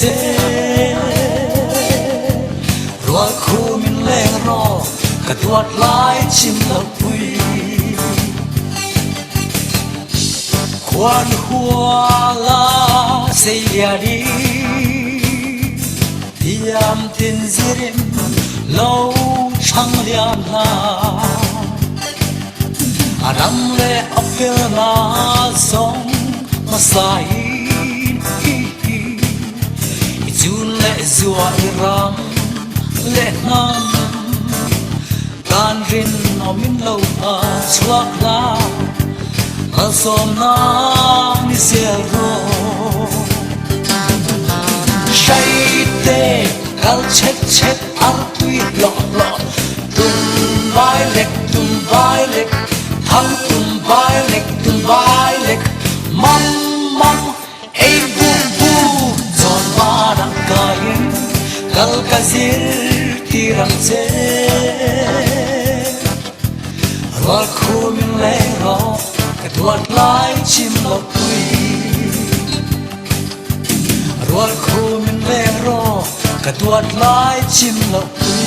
chế rồi khu mình lên ro cả tuột lái chim lộc quy quan hoa la xây đi tiêm tin diêm lâu trăng lian la Adam le apel na song masai Jun le zua iram le nam kan rin omin lo a chuak la asom na ni zero shaite kal chet ar tui lo tum vai lek thang tum vai lek mam ei bu zon ba dang kain kal kazir tirang che rual khumin le ro ka tuat lai chim lo pui rual khumin le ro ka tuat lai chim lo pui